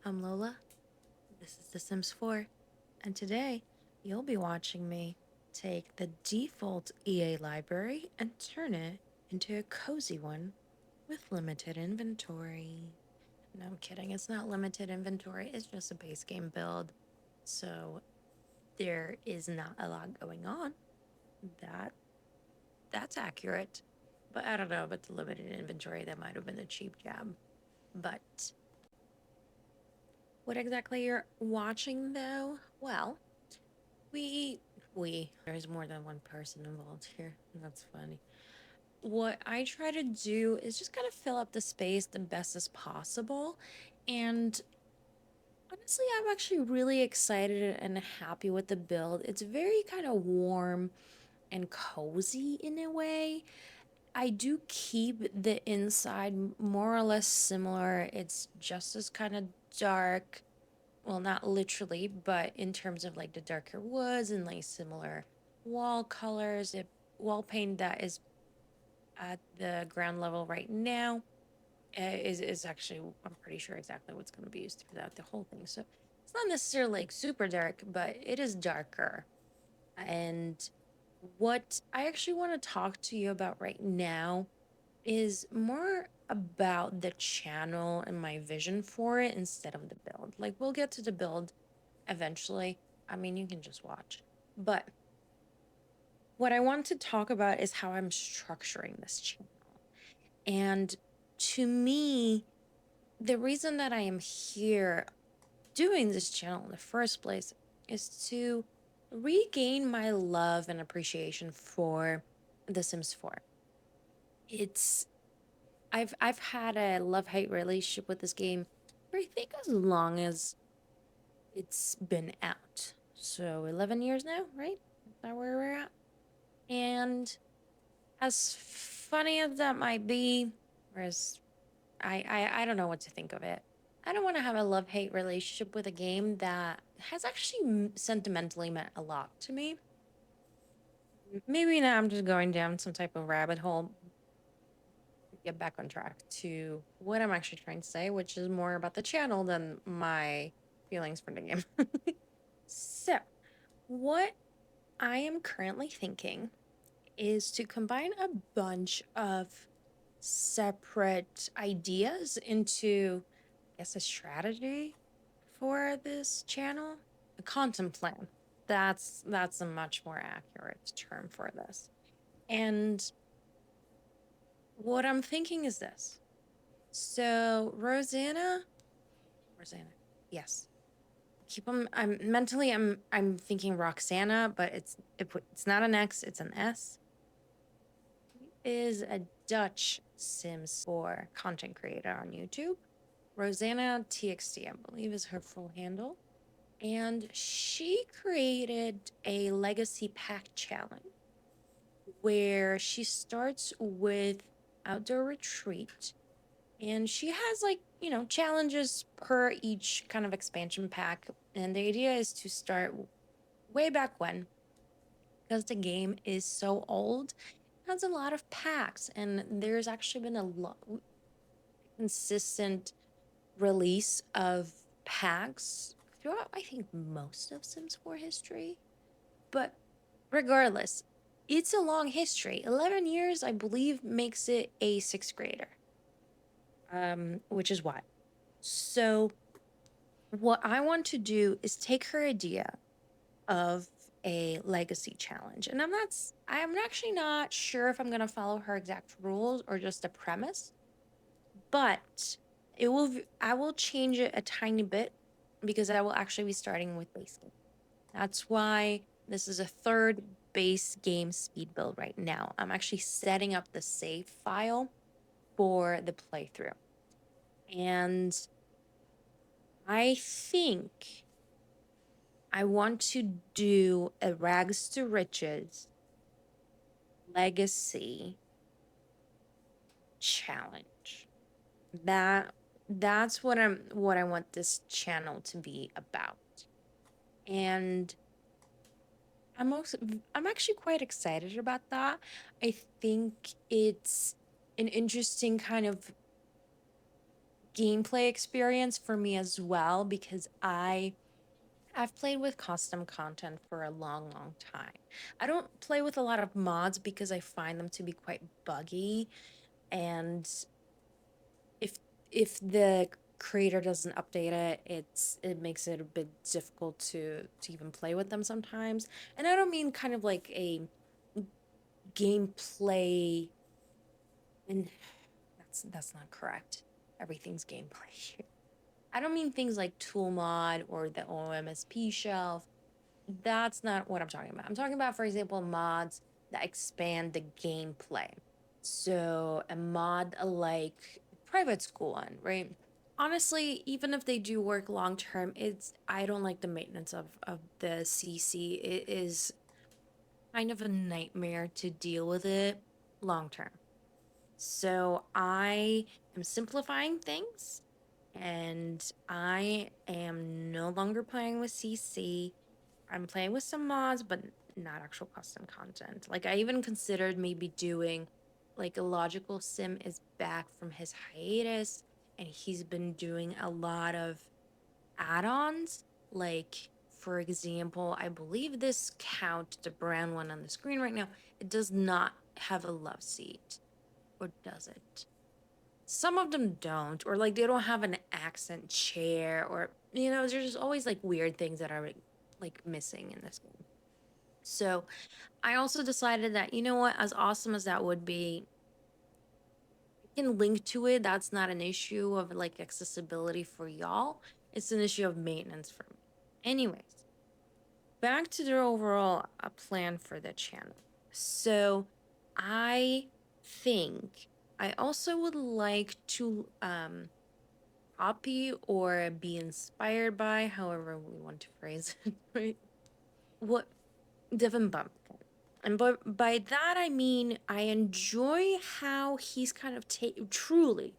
I'm Lola. This is The Sims 4, and today you'll be watching me take the default EA library and turn it into a cozy one with limited inventory. No, I'm kidding. It's not limited inventory, it's just a base game build. So there is not a lot going on. That that's accurate. But I don't know about the limited inventory. That might have been a cheap jab. But what exactly you're watching though? Well, We, there's more than one person involved here. That's funny. What I try to do is just kind of fill up the space the best as possible. And honestly, I'm actually really excited and happy with the build. It's very kind of warm and cozy in a way. I do keep the inside more or less similar. It's just as kind of dark. Well, not literally, but in terms of like the darker woods and like similar wall colors, wall paint that is at the ground level right now is actually, I'm pretty sure exactly what's going to be used throughout the whole thing. So it's not necessarily like super dark, but it is darker. And what I actually want to talk to you about right now is more about the channel and my vision for it instead of the build. Like, we'll get to the build eventually. I mean, you can just watch. But what I want to talk about is how I'm structuring this channel. And to me, the reason that I am here doing this channel in the first place is to regain my love and appreciation for The Sims 4. It's I've had a love-hate relationship with this game for I think as long as it's been out. So 11 years now, right? Is that where we're at? And as funny as that might be, or as I don't know what to think of it. I don't want to have a love-hate relationship with a game that has actually sentimentally meant a lot to me. Maybe now I'm just going down some type of rabbit hole. Get back on track to what I'm actually trying to say, which is more about the channel than my feelings for the game. So, what I am currently thinking is to combine a bunch of separate ideas into, I guess, a strategy for this channel. A content plan. That's a much more accurate term for this. And what I'm thinking is this. So Rosanna, yes. Keep them. I'm thinking Roxana, but it's not an X, it's an S. Is a Dutch Sims 4 content creator on YouTube. Rosanna TXT, I believe, is her full handle. And she created a legacy pack challenge where she starts with outdoor retreat. And she has like, challenges per each kind of expansion pack. And the idea is to start way back when, because the game is so old, it has a lot of packs. And there's actually been a lot consistent release of packs throughout, I think, most of Sims 4 history. But regardless, it's a long history. 11 years, I believe, makes it a sixth grader, which is why. So what I want to do is take her idea of a legacy challenge. And I'm actually not sure if I'm going to follow her exact rules or just a premise, but I will change it a tiny bit because I will actually be starting with base game. That's why this is a third base game speed build right now. I'm actually setting up the save file for the playthrough. And I think I want to do a rags to riches legacy challenge. That's what I want this channel to be about. And I'm actually quite excited about that. I think it's an interesting kind of gameplay experience for me as well, because I've played with custom content for a long, long time. I don't play with a lot of mods because I find them to be quite buggy, and if if the creator doesn't update it, it makes it a bit difficult to even play with them sometimes. And I don't mean kind of like a gameplay, and that's not correct. Everything's gameplay here. I don't mean things like tool mod or the OMSP shelf. That's not what I'm talking about. I'm talking about, for example, mods that expand the gameplay. So a mod like private school one, right? Honestly, even if they do work long term, it's I don't like the maintenance of the CC. It is kind of a nightmare to deal with it long term. So I am simplifying things, and I am no longer playing with CC. I'm playing with some mods, but not actual custom content. Like, I even considered maybe doing like a logical sim is back from his hiatus, and he's been doing a lot of add-ons. Like, for example, I believe this count, the brown one on the screen right now, it does not have a love seat, or does it? Some of them don't, or like they don't have an accent chair, or there's just always like weird things that are like missing in this game. So I also decided that, you know what, as awesome as that would be, I can link to it. That's not an issue of like accessibility for y'all. It's an issue of maintenance for me. Anyways, back to the overall plan for the channel. So I think I also would like to copy or be inspired by, however we want to phrase it, right? What Devin Bumpkin. And by that I mean I enjoy how he's kind of truly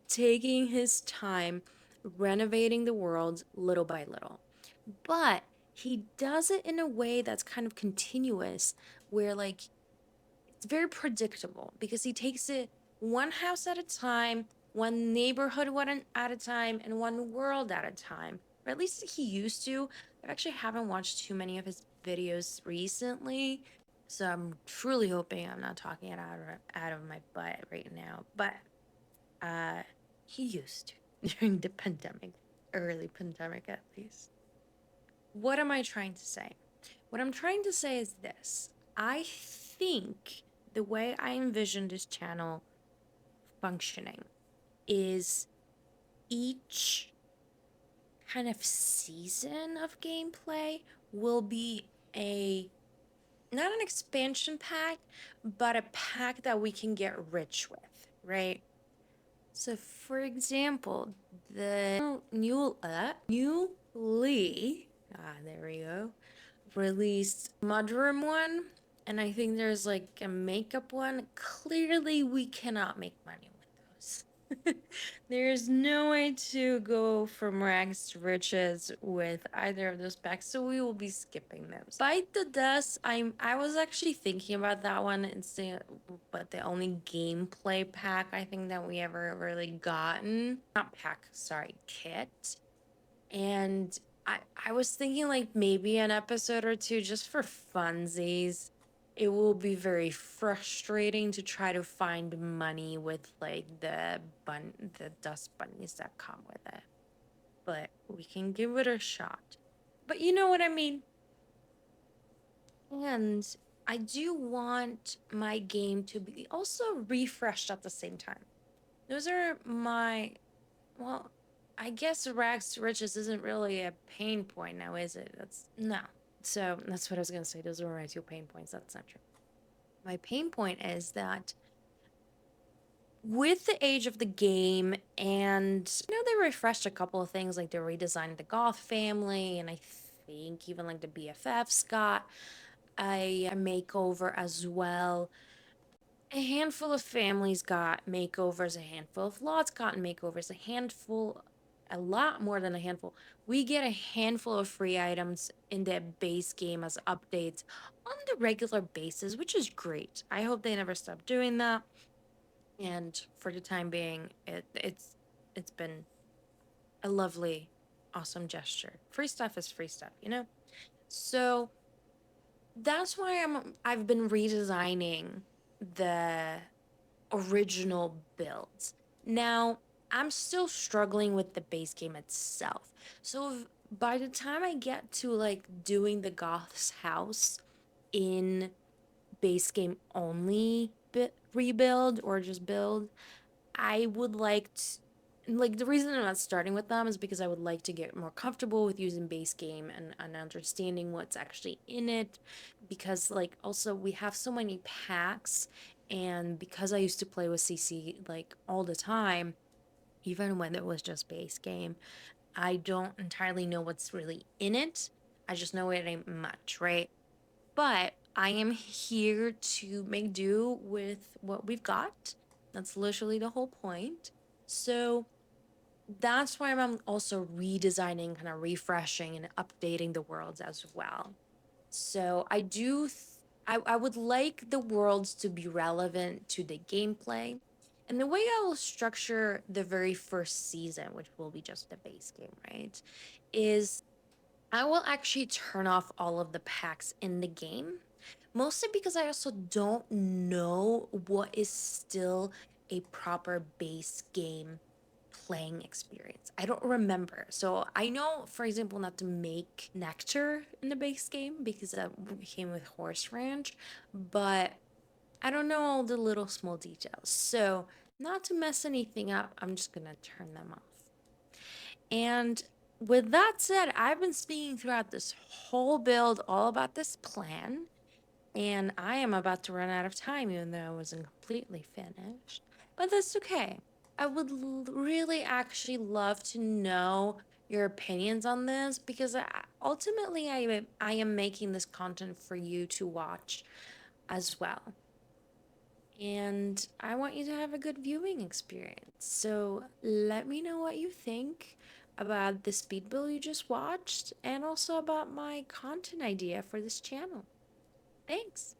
taking his time renovating the world little by little. But he does it in a way that's kind of continuous, where like it's very predictable because he takes it one house at a time, one neighborhood one at a time, and one world at a time. Or at least he used to. I actually haven't watched too many of his videos recently, so I'm truly hoping I'm not talking it out of my butt right now. But uh, he used to during the pandemic, early pandemic at least. What am I trying to say? What I'm trying to say is this. I think the way I envision this channel functioning is each kind of season of gameplay will be a not an expansion pack, but a pack that we can get rich with, right? So for example, the newly there we go, released mudroom one, and I think there's like a makeup one. Clearly we cannot make money with those. There's no way to go from rags to riches with either of those packs, so we will be skipping those. Bite the Dust, I was actually thinking about that one instead, but the only gameplay pack I think that we ever really gotten, not pack, sorry, kit. And I was thinking like maybe an episode or two just for funsies. It will be very frustrating to try to find money with like the dust bunnies that come with it. But we can give it a shot. But you know what I mean? And I do want my game to be also refreshed at the same time. Those are my, well, I guess rags to riches isn't really a pain point now, is it? No. So that's what I was gonna say. Those are my two pain points. That's not true. My pain point is that with the age of the game, and they refreshed a couple of things, like they redesigned the Goth family, and I think even like the BFFs got a makeover as well. A handful of families got makeovers, a handful of lots got makeovers, a lot more than a handful. We get a handful of free items in the base game as updates on the regular basis, which is great. I hope they never stop doing that. And for the time being, it's been a lovely, awesome gesture. Free stuff is free stuff, you know? So that's why I've been redesigning the original builds. Now, I'm still struggling with the base game itself. So by the time I get to like doing the Goth's house in base game only rebuild or just build, I would like to, like, the reason I'm not starting with them is because I would like to get more comfortable with using base game and understanding what's actually in it. Because, like, also we have so many packs, and because I used to play with CC like all the time, even when it was just base game, I don't entirely know what's really in it. I just know it ain't much, right? But I am here to make do with what we've got. That's literally the whole point. So that's why I'm also redesigning, kind of refreshing and updating the worlds as well. So I would like the worlds to be relevant to the gameplay. And the way I will structure the very first season, which will be just the base game, right, is I will actually turn off all of the packs in the game, mostly because I also don't know what is still a proper base game playing experience. I don't remember. So I know, for example, not to make nectar in the base game because that came with Horse Ranch, but I don't know all the little small details. So, not to mess anything up, I'm just gonna turn them off. And with that said, I've been speaking throughout this whole build all about this plan, and I am about to run out of time, even though I wasn't completely finished. But that's okay. I would really actually love to know your opinions on this because ultimately I am making this content for you to watch as well. And I want you to have a good viewing experience. So let me know what you think about the speed build you just watched and also about my content idea for this channel. Thanks.